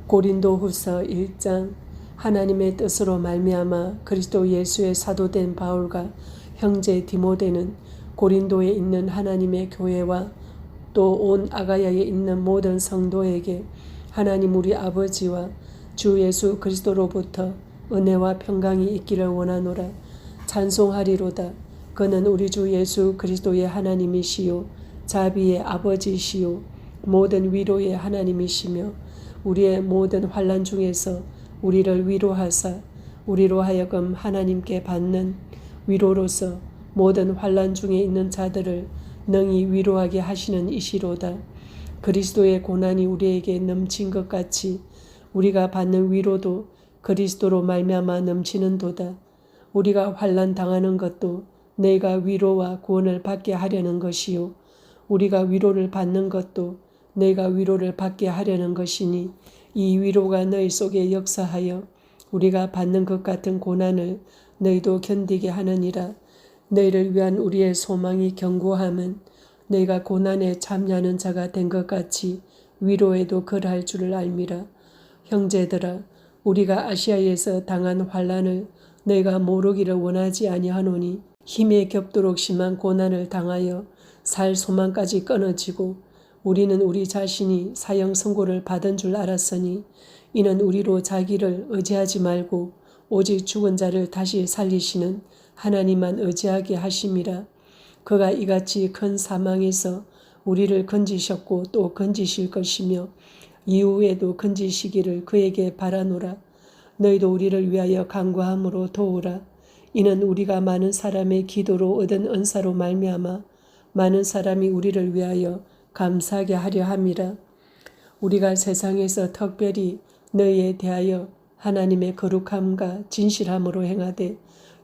고린도후서 1장. 하나님의 뜻으로 말미암아 그리스도 예수의 사도된 바울과 형제 디모데는 고린도에 있는 하나님의 교회와 또 온 아가야에 있는 모든 성도에게 하나님 우리 아버지와 주 예수 그리스도로부터 은혜와 평강이 있기를 원하노라. 찬송하리로다. 그는 우리 주 예수 그리스도의 하나님이시요 자비의 아버지시요 모든 위로의 하나님이시며 우리의 모든 환난 중에서 우리를 위로하사 우리로 하여금 하나님께 받는 위로로서 모든 환난 중에 있는 자들을 능히 위로하게 하시는 이시로다. 그리스도의 고난이 우리에게 넘친 것 같이 우리가 받는 위로도 그리스도로 말미암아 넘치는도다. 우리가 환난 당하는 것도 너희가 위로와 구원을 받게 하려는 것이요 우리가 위로를 받는 것도 너희가 위로를 받게 하려는 것이니 이 위로가 너희 속에 역사하여 우리가 받는 것 같은 고난을 너희도 견디게 하느니라. 너희를 위한 우리의 소망이 견고함은 너희가 고난에 참여하는 자가 된 것 같이 위로에도 그러할 줄을 알미라. 형제들아, 우리가 아시아에서 당한 환난을 너희가 모르기를 원하지 아니하노니 힘에 겹도록 심한 고난을 당하여 살 소망까지 끊어지고 우리는 우리 자신이 사형 선고를 받은 줄 알았으니 이는 우리로 자기를 의지하지 말고 오직 죽은 자를 다시 살리시는 하나님만 의지하게 하심이라. 그가 이같이 큰 사망에서 우리를 건지셨고 또 건지실 것이며 이후에도 건지시기를 그에게 바라노라. 너희도 우리를 위하여 간구함으로 도우라. 이는 우리가 많은 사람의 기도로 얻은 은사로 말미암아 많은 사람이 우리를 위하여 감사하게 하려 함이라. 우리가 세상에서 특별히 너희에 대하여 하나님의 거룩함과 진실함으로 행하되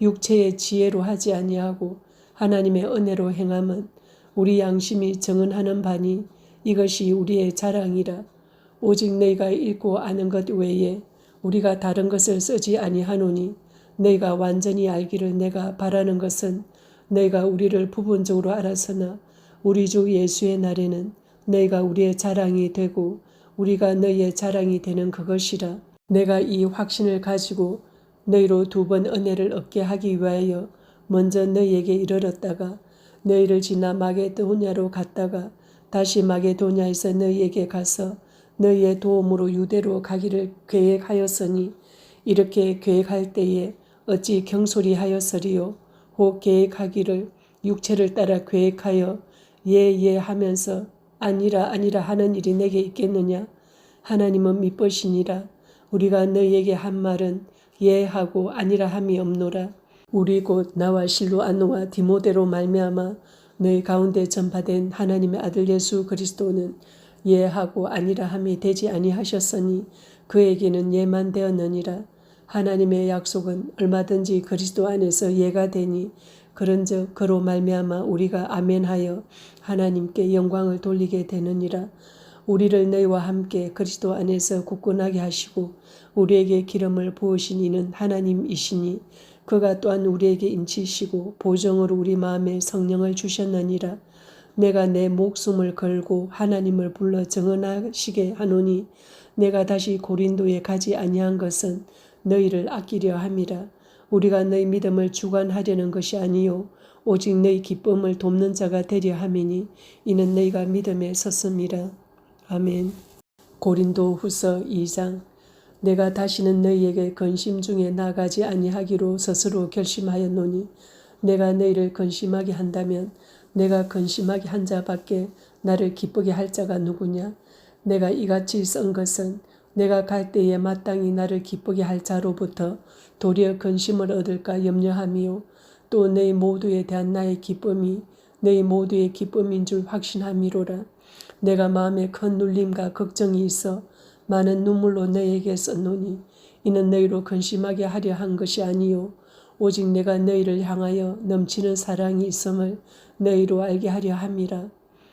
육체의 지혜로 하지 아니하고 하나님의 은혜로 행함은 우리 양심이 정언하는 바니 이것이 우리의 자랑이라. 오직 너희가 읽고 아는 것 외에 우리가 다른 것을 쓰지 아니하노니 너희가 완전히 알기를 내가 바라는 것은 너희가 우리를 부분적으로 알았으나 우리 주 예수의 날에는 너희가 우리의 자랑이 되고 우리가 너희의 자랑이 되는 그것이라. 내가 이 확신을 가지고 너희로 2번 은혜를 얻게 하기 위하여 먼저 너희에게 이르렀다가 너희를 지나 마게도냐로 갔다가 다시 마게도냐에서 너희에게 가서 너희의 도움으로 유대로 가기를 계획하였으니 이렇게 계획할 때에 어찌 경솔히 혹 계획하기를 육체를 따라 계획하여 예 하면서 아니라 하는 일이 내게 있겠느냐. 하나님은 미쁘시니라. 우리가 너희에게 한 말은 예 하고 아니라 함이 없노라. 우리 곧 나와 실로아노와 디모데로 말미암아 너희 가운데 전파된 하나님의 아들 예수 그리스도는 예 하고 아니라 함이 되지 아니하셨으니 그에게는 예만 되었느니라. 하나님의 약속은 얼마든지 그리스도 안에서 예가 되니 그런즉 그로 말미암아 우리가 아멘하여 하나님께 영광을 돌리게 되느니라. 우리를 너희와 함께 그리스도 안에서 굳건하게 하시고 우리에게 기름을 부으신 이는 하나님이시니 그가 또한 우리에게 인치시고 보정으로 우리 마음에 성령을 주셨느니라. 내가 내 목숨을 걸고 하나님을 불러 정언하시게 하노니 내가 다시 고린도에 가지 아니한 것은 너희를 아끼려 함이라. 우리가 너희 믿음을 주관하려는 것이 아니요 오직 너희 기쁨을 돕는 자가 되려 함이니 이는 너희가 믿음에 섰음이라. 아멘. 고린도후서 2장. 내가 다시는 너희에게 근심 중에 나가지 아니하기로 스스로 결심하였노니 내가 너희를 근심하게 한다면 내가 근심하게 한 자밖에 나를 기쁘게 할 자가 누구냐. 내가 이같이 쓴 것은 내가 갈 때에 마땅히 나를 기쁘게 할 자로부터 도리어 근심을 얻을까 염려함이요 또 너희 모두에 대한 나의 기쁨이 너희 모두의 기쁨인 줄 확신함이로라. 내가 마음에 큰 눌림과 걱정이 있어 많은 눈물로 너희에게 썼노니 이는 너희로 근심하게 하려 한 것이 아니요 오직 내가 너희를 향하여 넘치는 사랑이 있음을 너희로 알게 하려 함이라.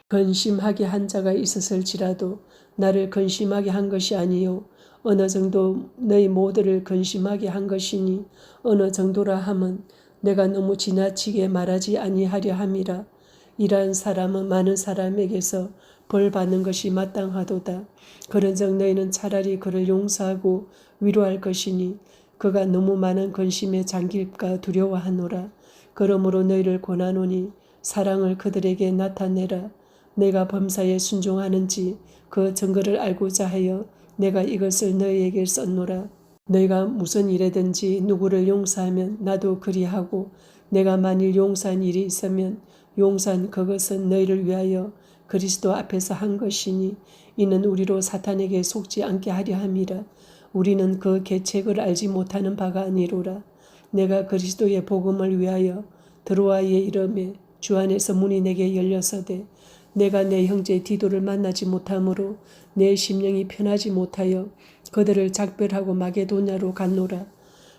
근심하게 한 자가 있었을지라도 나를 근심하게 한 것이 아니요 어느 정도 너희 모두를 근심하게 한 것이니 어느 정도라 함은 내가 너무 지나치게 말하지 아니하려 함이라. 이러한 사람은 많은 사람에게서 벌 받는 것이 마땅하도다. 그런즉 너희는 차라리 그를 용서하고 위로할 것이니 그가 너무 많은 근심에 잠길까 두려워하노라. 그러므로 너희를 권하노니 사랑을 그들에게 나타내라. 내가 범사에 순종하는지 그 증거를 알고자 하여 내가 이것을 너희에게 썼노라. 너희가 무슨 일에든지 누구를 용서하면 나도 그리하고 내가 만일 용서한 일이 있으면 용서한 그것은 너희를 위하여 그리스도 앞에서 한 것이니 이는 우리로 사탄에게 속지 않게 하려 함이라. 우리는 그 계책을 알지 못하는 바가 아니로라. 내가 그리스도의 복음을 위하여 드로아에 이르매 주 안에서 문이 내게 열렸으되 내가 내 형제 디도를 만나지 못하므로 내 심령이 편하지 못하여 그들을 작별하고 마게도냐로 갔노라.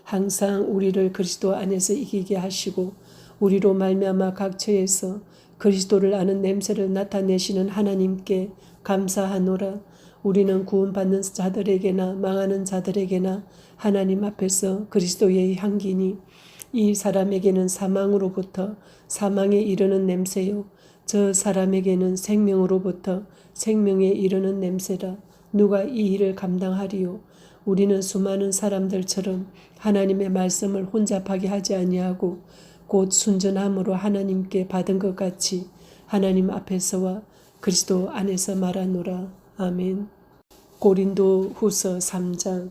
항상 우리를 그리스도 안에서 이기게 하시고 우리로 말미암아 각처에서 그리스도를 아는 냄새를 나타내시는 하나님께 감사하노라. 우리는 구원받는 자들에게나 망하는 자들에게나 하나님 앞에서 그리스도의 향기니 이 사람에게는 사망으로부터 사망에 이르는 냄새요 저 사람에게는 생명으로부터 생명에 이르는 냄새라. 누가 이 일을 감당하리요? 우리는 수많은 사람들처럼 하나님의 말씀을 혼잡하게 하지 아니하고 곧 순전함으로 하나님께 받은 것 같이 하나님 앞에서와 그리스도 안에서 말하노라. 아멘. 고린도 후서 3장.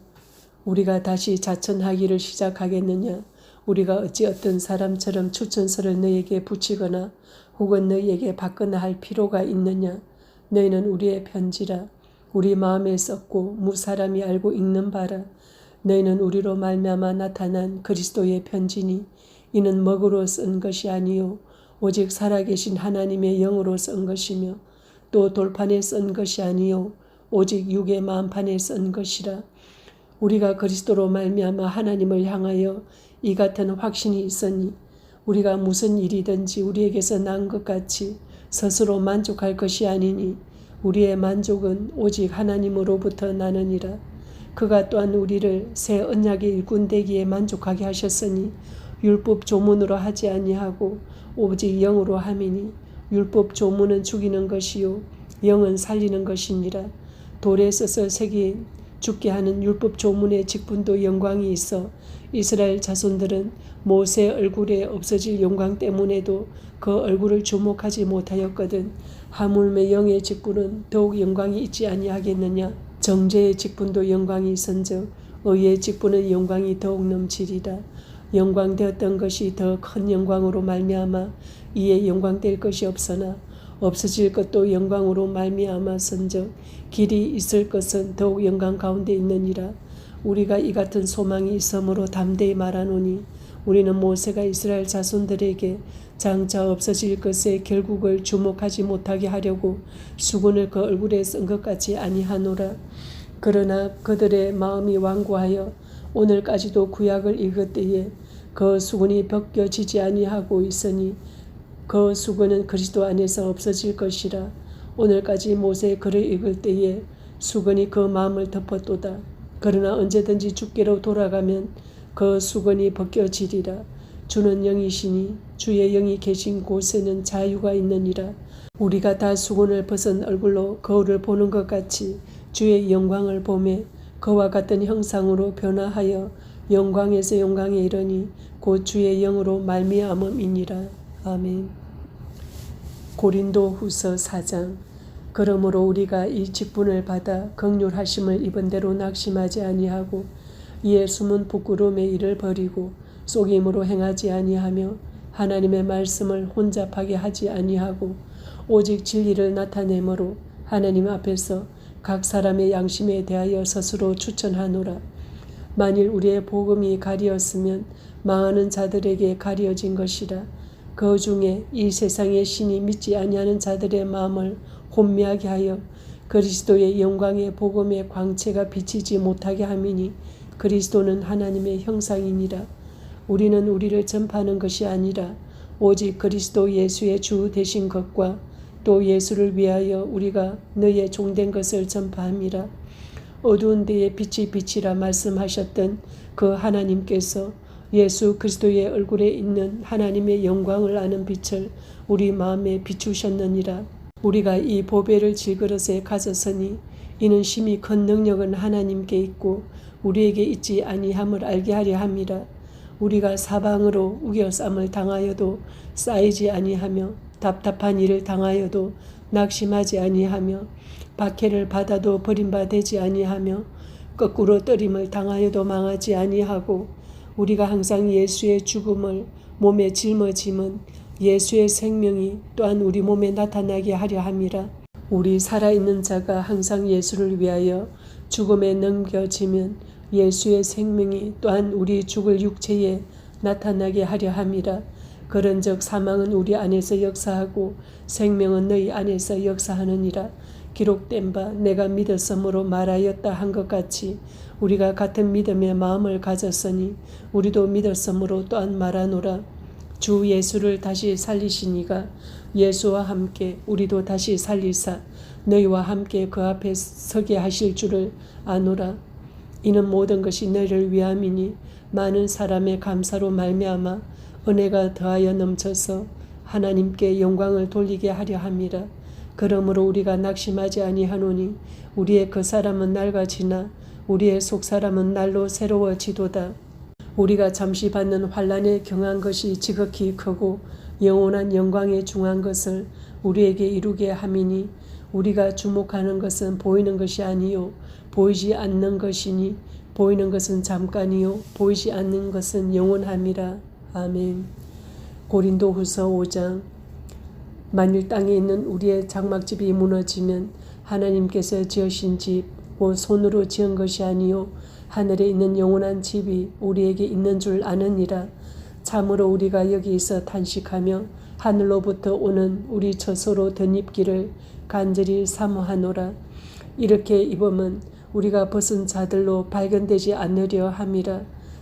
우리가 다시 자천하기를 시작하겠느냐? 우리가 어찌 어떤 사람처럼 추천서를 너희에게 붙이거나 혹은 너희에게 받거나 할 필요가 있느냐? 너희는 우리의 편지라. 우리 마음에 썼고 무사람이 알고 읽는 바라. 너희는 우리로 말미암아 나타난 그리스도의 편지니 이는 먹으로 쓴 것이 아니요 오직 살아계신 하나님의 영으로 쓴 것이며 또 돌판에 쓴 것이 아니요 오직 육의 마음판에 쓴 것이라. 우리가 그리스도로 말미암아 하나님을 향하여 이 같은 확신이 있으니 우리가 무슨 일이든지 우리에게서 난 것 같이 스스로 만족할 것이 아니니 우리의 만족은 오직 하나님으로부터 나느니라. 그가 또한 우리를 새 언약의 일꾼 되기에 만족하게 하셨으니 율법 조문으로 하지 아니하고 오직 영으로 함이니 율법 조문은 죽이는 것이요 영은 살리는 것이니라. 돌에 써서 새긴 죽게 하는 율법 조문의 직분도 영광이 있어 이스라엘 자손들은 모세 얼굴에 없어질 영광 때문에도 그 얼굴을 주목하지 못하였거든. 하물며 영의 직분은 더욱 영광이 있지 아니하겠느냐. 정죄의 직분도 영광이 있은즉 의의 직분은 영광이 더욱 넘치리라. 영광되었던 것이 더 큰 영광으로 말미암아 이에 영광될 것이 없으나 없어질 것도 영광으로 말미암았은즉 길이 있을 것은 더욱 영광 가운데 있느니라. 우리가 이 같은 소망이 있으므로 담대히 말하노니 우리는 모세가 이스라엘 자손들에게 장차 없어질 것의 결국을 주목하지 못하게 하려고 수건을 그 얼굴에 쓴 것 같이 아니하노라. 그러나 그들의 마음이 완고하여 오늘까지도 구약을 읽을 때에 그 수건이 벗겨지지 아니하고 있으니 그 수건은 그리스도 안에서 없어질 것이라. 오늘까지 모세의 글을 읽을 때에 수건이 그 마음을 덮었도다. 그러나 언제든지 주께로 돌아가면 그 수건이 벗겨지리라. 주는 영이시니 주의 영이 계신 곳에는 자유가 있느니라. 우리가 다 수건을 벗은 얼굴로 거울을 보는 것 같이 주의 영광을 보매 그와 같은 형상으로 변화하여 영광에서 영광에 이르니 곧 주의 영으로 말미암음이니라. 아멘. 고린도 후서 4장. 그러므로 우리가 이 직분을 받아 긍휼하심을 입은 대로 낙심하지 아니하고 이에 숨은 부끄러움의 일을 버리고 속임으로 행하지 아니하며 하나님의 말씀을 혼잡하게 하지 아니하고 오직 진리를 나타내므로 하나님 앞에서 각 사람의 양심에 대하여 스스로 추천하노라. 만일 우리의 복음이 가리었으면 망하는 자들에게 가려진 것이라. 그 중에 이 세상의 신이 믿지 아니하는 자들의 마음을 혼미하게 하여 그리스도의 영광의 복음의 광채가 비치지 못하게 함이니 그리스도는 하나님의 형상이니라. 우리는 우리를 전파하는 것이 아니라 오직 그리스도 예수의 주 되신 것과 또 예수를 위하여 우리가 너희의 종된 것을 전파함이라. 어두운 데에 빛이 비치라 말씀하셨던 그 하나님께서 예수 그리스도의 얼굴에 있는 하나님의 영광을 아는 빛을 우리 마음에 비추셨느니라. 우리가 이 보배를 질그릇에 가졌으니 이는 심히 큰 능력은 하나님께 있고 우리에게 있지 아니함을 알게 하려 함이라. 우리가 사방으로 우겨쌈을 당하여도 쌓이지 아니하며 답답한 일을 당하여도 낙심하지 아니하며 박해를 받아도 버림받지 아니하며 거꾸로 떨림을 당하여도 망하지 아니하고 우리가 항상 예수의 죽음을 몸에 짊어짐은 예수의 생명이 또한 우리 몸에 나타나게 하려 함이라. 우리 살아있는 자가 항상 예수를 위하여 죽음에 넘겨지면 예수의 생명이 또한 우리 죽을 육체에 나타나게 하려 함이라. 그런즉 사망은 우리 안에서 역사하고 생명은 너희 안에서 역사하느니라. 기록된 바 내가 믿었으므로 말하였다 한 것 같이 우리가 같은 믿음의 마음을 가졌으니 우리도 믿었으므로 또한 말하노라. 주 예수를 다시 살리시니가 예수와 함께 우리도 다시 살리사 너희와 함께 그 앞에 서게 하실 줄을 아노라. 이는 모든 것이 너희를 위함이니 많은 사람의 감사로 말미암아 은혜가 더하여 넘쳐서 하나님께 영광을 돌리게 하려 함이라. 그러므로 우리가 낙심하지 아니하노니 우리의 그 사람은 낡아지나 우리의 속사람은 날로 새로워지도다. 우리가 잠시 받는 환난에 경한 것이 지극히 크고 영원한 영광에 중한 것을 우리에게 이루게 함이니 우리가 주목하는 것은 보이는 것이 아니요 보이지 않는 것이니 보이는 것은 잠깐이요 보이지 않는 것은 영원함이라. 아멘. 고린도후서 5장. 만일 땅에 있는 우리의 장막집이 무너지면 하나님께서 지으신 집 곧 손으로 지은 것이 아니요 하늘에 있는 영원한 집이 우리에게 있는 줄 아느니라. 참으로 우리가 여기서 탄식하며 하늘로부터 오는 우리 처소로 덧입기를 간절히 사모하노라. 이렇게 입으면 우리가 벗은 자들로 발견되지 않으려 함이라.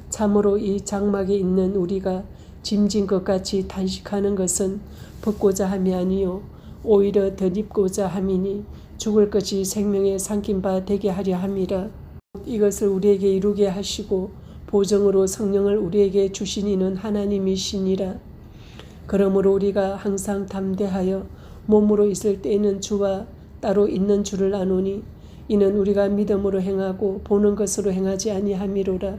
참으로 이 장막에 있는 우리가 짐진 것 같이 탄식하는 것은 벗고자 함이 아니요 오히려 덧입고자 함이니 죽을 것이 생명에 삼킨 바 되게 하려 함이라. 이것을 우리에게 이루게 하시고 보정으로 성령을 우리에게 주신 이는 하나님이시니라. 그러므로 우리가 항상 담대하여 몸으로 있을 때에는 주와 따로 있는 줄을 아노니 이는 우리가 믿음으로 행하고 보는 것으로 행하지 아니함이로라.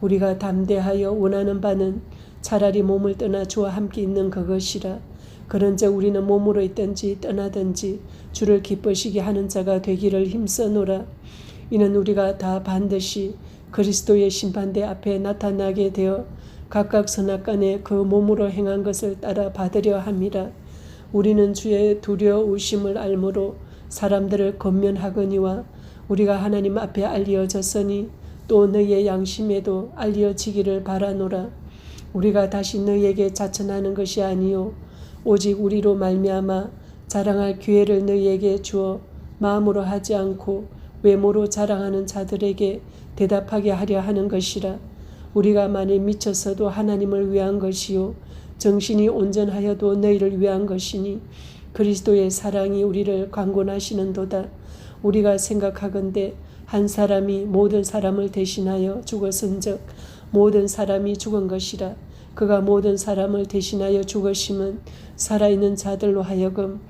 우리가 담대하여 원하는 바는 차라리 몸을 떠나 주와 함께 있는 그것이라. 그런즉 우리는 몸으로 있든지 떠나든지 주를 기쁘시게 하는 자가 되기를 힘써노라. 이는 우리가 다 반드시 그리스도의 심판대 앞에 나타나게 되어 각각 선악간에 그 몸으로 행한 것을 따라 받으려 함이라. 우리는 주의 두려우심을 알므로 사람들을 권면하거니와 우리가 하나님 앞에 알려졌으니 또 너희의 양심에도 알려지기를 바라노라. 우리가 다시 너희에게 자천하는 것이 아니요 오직 우리로 말미암아 자랑할 기회를 너희에게 주어 마음으로 하지 않고 외모로 자랑하는 자들에게 대답하게 하려 하는 것이라. 우리가 만일 미쳐서도 하나님을 위한 것이요 정신이 온전하여도 너희를 위한 것이니 그리스도의 사랑이 우리를 강권하시는도다. 우리가 생각하건대 한 사람이 모든 사람을 대신하여 죽었은즉 모든 사람이 죽은 것이라. 그가 모든 사람을 대신하여 죽으심은 살아있는 자들로 하여금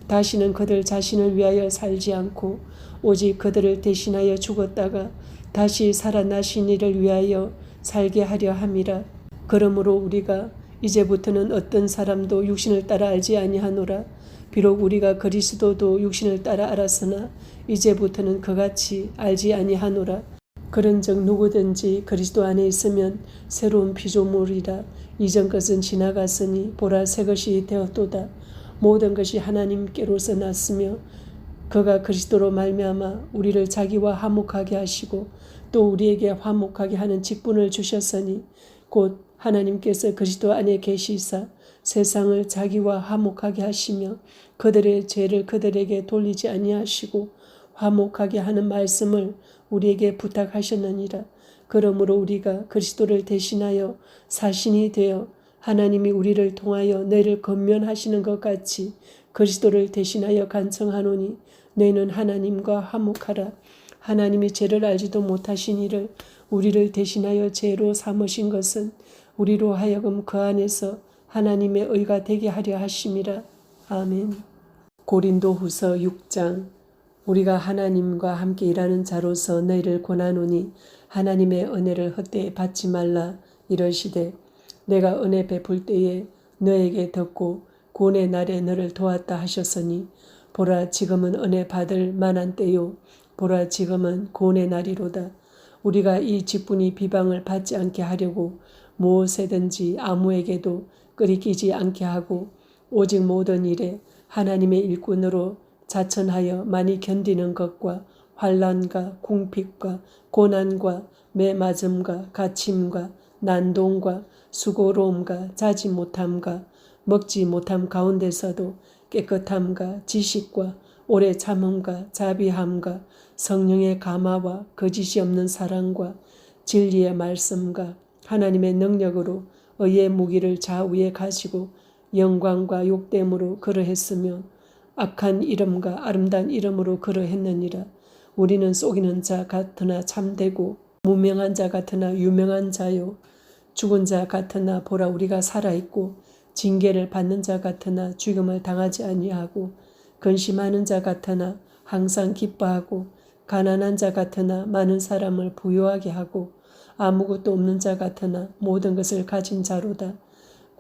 다시는 그들 자신을 위하여 살지 않고 오직 그들을 대신하여 죽었다가 다시 살아나신 이를 위하여 살게 하려 함이라. 그러므로 우리가 이제부터는 어떤 사람도 육신을 따라 알지 아니하노라. 비록 우리가 그리스도도 육신을 따라 알았으나 이제부터는 그같이 알지 아니하노라. 그런즉 누구든지 그리스도 안에 있으면 새로운 피조물이라. 이전 것은 지나갔으니 보라 새 것이 되었도다. 모든 것이 하나님께로서 났으며 그가 그리스도로 말미암아 우리를 자기와 화목하게 하시고 또 우리에게 화목하게 하는 직분을 주셨으니 곧 하나님께서 그리스도 안에 계시사 세상을 자기와 화목하게 하시며 그들의 죄를 그들에게 돌리지 아니하시고 화목하게 하는 말씀을 우리에게 부탁하셨느니라. 그러므로 우리가 그리스도를 대신하여 사신이 되어 하나님이 우리를 통하여 너희를 권면하시는 것 같이 그리스도를 대신하여 간청하노니 너희는 하나님과 화목하라. 하나님이 죄를 알지도 못하신 이를 우리를 대신하여 죄로 삼으신 것은 우리로 하여금 그 안에서 하나님의 의가 되게 하려 하심이라. 아멘. 고린도후서 6장. 우리가 하나님과 함께 일하는 자로서 너희를 권하노니 하나님의 은혜를 헛되이 받지 말라. 이러시되 내가 은혜 베풀 때에 너에게 듣고 구원의 날에 너를 도왔다 하셨으니 보라 지금은 은혜 받을 만한 때요 보라 지금은 구원의 날이로다. 우리가 이 직분이 비방을 받지 않게 하려고 무엇에든지 아무에게도 끄리끼지 않게 하고 오직 모든 일에 하나님의 일꾼으로 자천하여 많이 견디는 것과 환난과 궁핍과 고난과 매맞음과 갇힘과 난동과 수고로움과 자지 못함과 먹지 못함 가운데서도 깨끗함과 지식과 오래 참음과 자비함과 성령의 감화와 거짓이 없는 사랑과 진리의 말씀과 하나님의 능력으로 의의 무기를 좌우에 가지고 영광과 욕됨으로 그러했으며 악한 이름과 아름다운 이름으로 그러했느니라. 우리는 속이는 자 같으나 참되고 무명한 자 같으나 유명한 자요 죽은 자 같으나 보라 우리가 살아있고 징계를 받는 자 같으나 죽음을 당하지 아니하고 근심하는 자 같으나 항상 기뻐하고 가난한 자 같으나 많은 사람을 부유하게 하고 아무것도 없는 자 같으나 모든 것을 가진 자로다.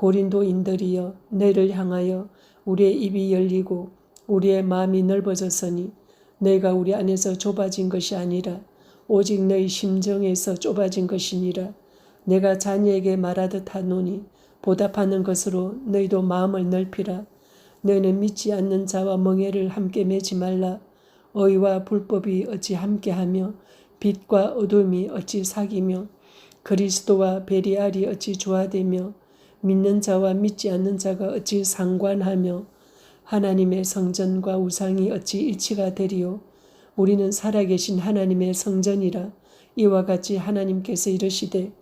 고린도인들이여 너희를 향하여 우리의 입이 열리고 우리의 마음이 넓어졌으니 너희가 우리 안에서 좁아진 것이 아니라 오직 너희 심정에서 좁아진 것이니라. 내가 자녀에게 말하듯 하노니 보답하는 것으로 너희도 마음을 넓히라. 너희는 믿지 않는 자와 멍에를 함께 매지 말라. 의와 불법이 어찌 함께하며 빛과 어둠이 어찌 사귀며 그리스도와 베리알이 어찌 조화되며 믿는 자와 믿지 않는 자가 어찌 상관하며 하나님의 성전과 우상이 어찌 일치가 되리요. 우리는 살아계신 하나님의 성전이라. 이와 같이 하나님께서 이르시되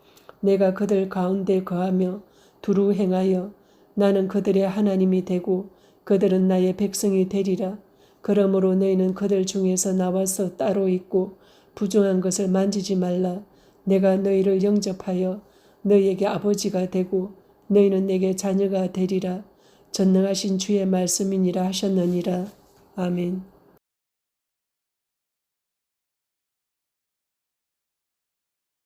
내가 그들 가운데 거하며 두루 행하여 나는 그들의 하나님이 되고 그들은 나의 백성이 되리라. 그러므로 너희는 그들 중에서 나와서 따로 있고 부정한 것을 만지지 말라. 내가 너희를 영접하여 너희에게 아버지가 되고 너희는 내게 자녀가 되리라. 전능하신 주의 말씀이니라 하셨느니라. 아멘.